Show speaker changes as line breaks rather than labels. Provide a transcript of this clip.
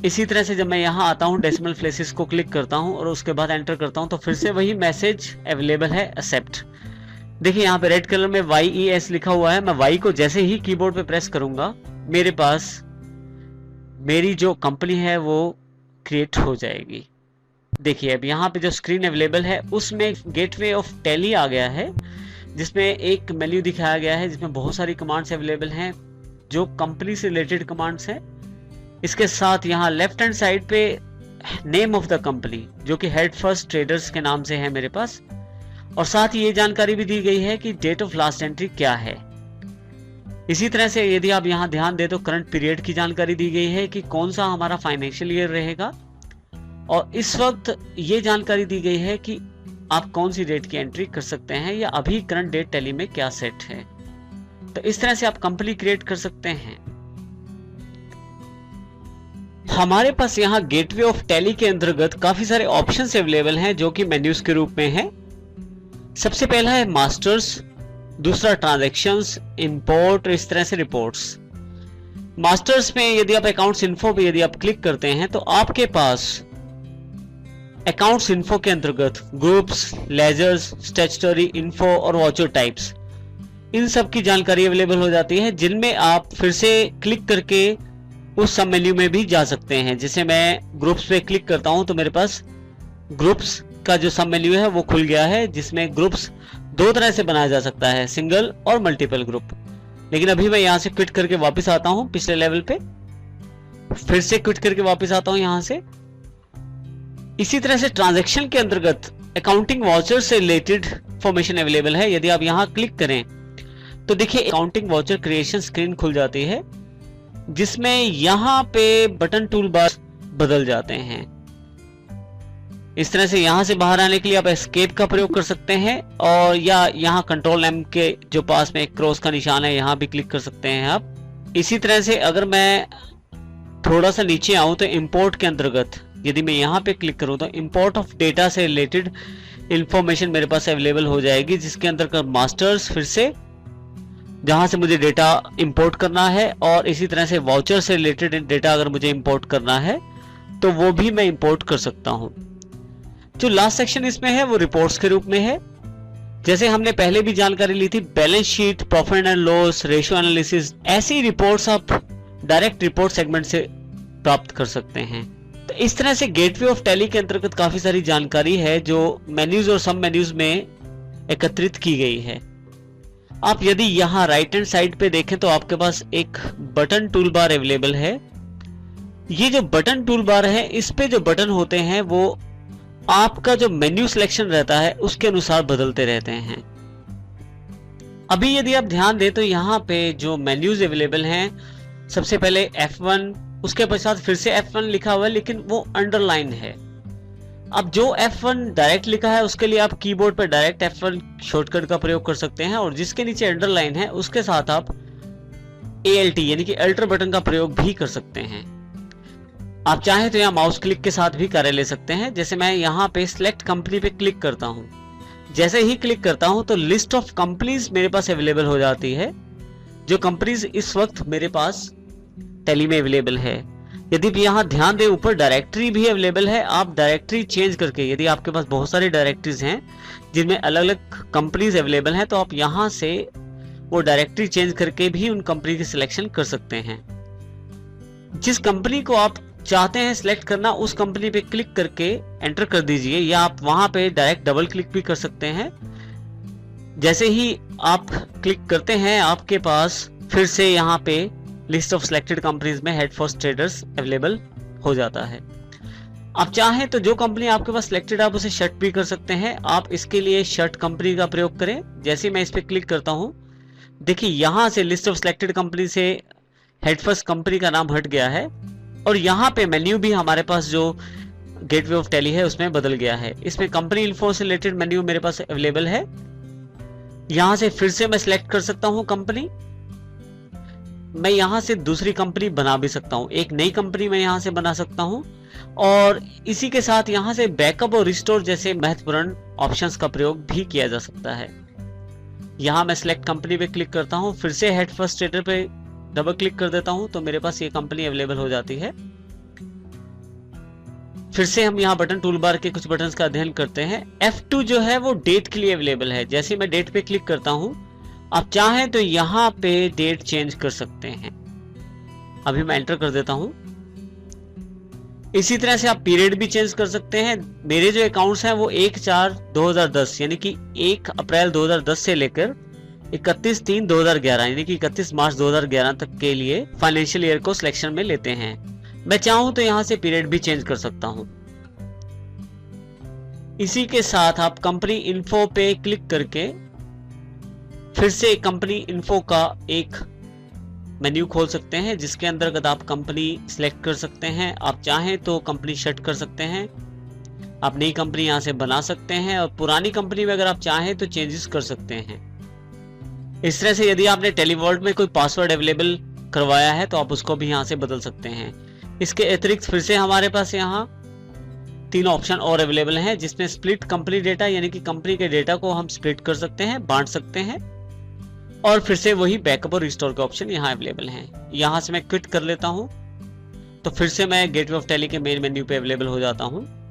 इसी तरह से जब मैं यहाँ आता हूँ डेसिमल प्लेसेस को क्लिक करता हूँ और उसके बाद एंटर करता हूँ तो फिर से वही मैसेज अवेलेबल है एक्सेप्ट। देखिए यहाँ पे रेड कलर में YES लिखा हुआ है। मैं Y को जैसे ही कीबोर्ड पे प्रेस करूंगा मेरे पास मेरी जो कंपनी है वो क्रिएट हो जाएगी। देखिए अब यहाँ पे जो स्क्रीन अवेलेबल है उसमें गेटवे ऑफ टैली आ गया है, जिसमें एक मेन्यू दिखाया गया है जिसमें बहुत सारी कमांड्स अवेलेबल हैं जो कंपनी से रिलेटेड कमांड्स हैं। इसके साथ यहाँ लेफ्ट हैंड साइड पे नेम ऑफ द कंपनी जो कि हेड फर्स्ट ट्रेडर्स के नाम से है मेरे पास, और साथ ही ये जानकारी भी दी गई है कि डेट ऑफ लास्ट एंट्री क्या है। इसी तरह से यदि आप यहाँ ध्यान दें तो करंट पीरियड की जानकारी दी गई है कि कौन सा हमारा फाइनेंशियल ईयर रहेगा, और इस वक्त ये जानकारी दी गई है कि आप कौन सी डेट की एंट्री कर सकते हैं या अभी करंट डेट टैली में क्या सेट है। तो इस तरह से आप कंपनी क्रिएट कर सकते हैं। हमारे पास यहाँ गेटवे ऑफ टैली के अंतर्गत काफी सारे ऑप्शंस अवेलेबल हैं जो कि मेन्यूज के रूप में है। सबसे पहला है मास्टर्स, दूसरा ट्रांजैक्शंस, इंपोर्ट, इस तरह से रिपोर्ट्स। मास्टर्स में यदि आप अकाउंट्स इन्फो पे यदि आप क्लिक करते हैं तो आपके पास अकाउंट्स इन्फो के अंतर्गत ग्रुप्स, लेजर्स, स्टैट्यूटरी इन्फो और वाउचर टाइप्स, इन सब की जानकारी अवेलेबल हो जाती है, जिनमें आप फिर से क्लिक करके उस सब मेन्यू में भी जा सकते हैं। जैसे मैं ग्रुप्स पे क्लिक करता हूं तो मेरे पास ग्रुप्स का जो सब मेन्यू है वो खुल गया है, जिसमें ग्रुप्स दो तरह से बनाया जा सकता है, सिंगल और मल्टीपल ग्रुप। लेकिन अभी मैं यहां से क्विट करके वापस आता हूं पिछले लेवल पे, फिर से क्विट करके वापस आता हूं यहां से। इसी तरह से ट्रांजैक्शन के अंतर्गत अकाउंटिंग वाउचर से रिलेटेड इंफॉर्मेशन अवेलेबल है। यदि आप यहां क्लिक करें तो देखिए अकाउंटिंग वाउचर क्रिएशन स्क्रीन खुल जाती है, जिसमें यहां पे बटन टूल बार बदल जाते हैं। इस तरह से यहां से बाहर आने के लिए आप एस्केप का प्रयोग कर सकते हैं, और या यहां कंट्रोल M के जो पास में एक क्रॉस का निशान है यहां भी क्लिक कर सकते हैं आप। इसी तरह से अगर मैं थोड़ा सा नीचे आऊं तो इंपोर्ट के अंतर्गत यदि मैं यहां पे क्लिक करूं तो इंपोर्ट ऑफ डेटा से रिलेटेड इंफॉर्मेशन मेरे पास अवेलेबल हो जाएगी, जिसके अंतर्गत मास्टर्स फिर से जहां से मुझे डेटा इंपोर्ट करना है, और इसी तरह से वाउचर से रिलेटेड डेटा अगर मुझे इंपोर्ट करना है तो वो भी मैं इंपोर्ट कर सकता हूं। जो लास्ट सेक्शन इसमें है वो रिपोर्ट्स के रूप में है। जैसे हमने पहले भी जानकारी ली थी, balance sheet, profit and loss, ratio analysis, ऐसी रिपोर्ट्स आप डायरेक्ट रिपोर्ट सेगमेंट से प्राप्त कर सकते हैं। तो इस तरह से गेटवे ऑफ टैली के अंतर्गत काफी सारी जानकारी है जो मेन्यूज और सब मेन्यूज में एकत्रित की गई है। आप यदि यहाँ राइट हैंड साइड पे देखें तो आपके पास एक बटन टूल बार अवेलेबल है। ये जो बटन टूल बार है, इस पे जो बटन होते हैं वो आपका जो मेन्यू सिलेक्शन रहता है उसके अनुसार बदलते रहते हैं। अभी यदि आप ध्यान दें तो यहाँ पे जो मेन्यूज अवेलेबल हैं, सबसे पहले F1, उसके पश्चात फिर से F1 लिखा हुआ है लेकिन वो अंडरलाइन है। अब जो F1 डायरेक्ट लिखा है उसके लिए आप कीबोर्ड पर डायरेक्ट F1 शॉर्टकट का प्रयोग कर सकते हैं, और जिसके नीचे अंडरलाइन है उसके साथ आप ALT यानी कि अल्टर बटन का प्रयोग भी कर सकते हैं। आप चाहें तो यहाँ माउस क्लिक के साथ भी कार्य ले सकते हैं। जैसे मैं यहाँ पे सिलेक्ट कंपनी पे क्लिक करता हूँ, जैसे ही क्लिक करता हूँ तो लिस्ट ऑफ कंपनीज मेरे पास अवेलेबल हो जाती है, जो कंपनीज इस वक्त मेरे पास टैली में अवेलेबल है। यदि यहाँ ध्यान दें ऊपर डायरेक्टरी भी अवेलेबल है। आप डायरेक्टरी चेंज करके, यदि आपके पास बहुत सारी डायरेक्टरीज हैं जिनमें अलग अलग कंपनीज अवेलेबल हैं, तो आप यहाँ से वो डायरेक्टरी चेंज करके भी उन कंपनी की सिलेक्शन कर सकते हैं। जिस कंपनी को आप चाहते हैं सिलेक्ट करना, उस कंपनी पे क्लिक करके एंटर कर दीजिए, या आप वहां पे डायरेक्ट डबल क्लिक भी कर सकते हैं। जैसे ही आप क्लिक करते हैं आपके पास फिर से यहाँ पे लिस्ट ऑफ सिलेक्टेड कंपनीज में हेड फर्स्ट ट्रेडर्स अवेलेबल हो जाता है। आप चाहें तो जो कंपनी आपके पास सिलेक्टेड आप उसे शट भी कर सकते हैं। आप इसके लिए शट कंपनी का प्रयोग करें। जैसे मैं इस पे क्लिक करता हूं, देखिए यहां से लिस्ट ऑफ सिलेक्टेड कंपनी से हेड फर्स्ट कंपनी का नाम हट गया है, और यहाँ पे मेन्यू भी हमारे पास जो गेटवे ऑफ टैली है उसमें बदल गया है। इसमें कंपनी इन्फो से रिलेटेड मेन्यू मेरे पास अवेलेबल है। यहां से फिर से मैं सिलेक्ट कर सकता हूं कंपनी। मैं यहां से दूसरी कंपनी बना भी सकता हूं, एक नई कंपनी मैं यहां से बना सकता हूं, और इसी के साथ यहां से बैकअप और रिस्टोर जैसे महत्वपूर्ण ऑप्शंस का प्रयोग भी किया जा सकता है। यहां मैं सिलेक्ट कंपनी पे क्लिक करता हूं, फिर से हेड फर्स्ट ट्रेडर पे डबल क्लिक कर देता हूं तो मेरे पास ये कंपनी अवेलेबल हो जाती है। फिर से हम यहाँ बटन टूल बार के कुछ बटन का अध्ययन करते हैं। F2 जो है वो डेट के लिए अवेलेबल है। जैसे मैं डेट पे क्लिक करता हूं, आप चाहें तो यहाँ पे डेट चेंज कर सकते हैं। अभी मैं एंटर कर देता हूं। इसी तरह से आप पीरियड भी चेंज कर सकते हैं। मेरे जो अकाउंट्स हैं वो 1/4/2010 यानी कि 1 अप्रैल 2010 से लेकर 31/3/2011 यानी कि 31 मार्च 2011 तक के लिए फाइनेंशियल ईयर को सिलेक्शन में लेते हैं। मैं चाहूं तो यहां से पीरियड भी चेंज कर सकता हूं। इसी के साथ आप कंपनी इन्फो पे क्लिक करके फिर से कंपनी इन्फो का एक मेन्यू खोल सकते हैं, जिसके अंतर्गत आप कंपनी सिलेक्ट कर सकते हैं। आप चाहें तो कंपनी शट कर सकते हैं, आप नई कंपनी यहां से बना सकते हैं, और पुरानी कंपनी में अगर आप चाहें तो चेंजेस कर सकते हैं। इस तरह से यदि आपने टेलीवर्ल्ड में कोई पासवर्ड अवेलेबल करवाया है तो आप उसको भी यहां से बदल सकते हैं। इसके अतिरिक्त फिर से हमारे पास यहाँ 3 ऑप्शन और अवेलेबल हैं, जिसमें स्प्लिट कंपनी डेटा यानी कि कंपनी के डेटा को हम स्प्लिट कर सकते हैं, बांट सकते हैं, और फिर से वही बैकअप और रिस्टोर के ऑप्शन यहाँ अवेलेबल हैं। यहाँ से मैं क्विट कर लेता हूँ तो फिर से मैं गेटवे ऑफ टैली के मेन मेन्यू पे अवेलेबल हो जाता हूँ।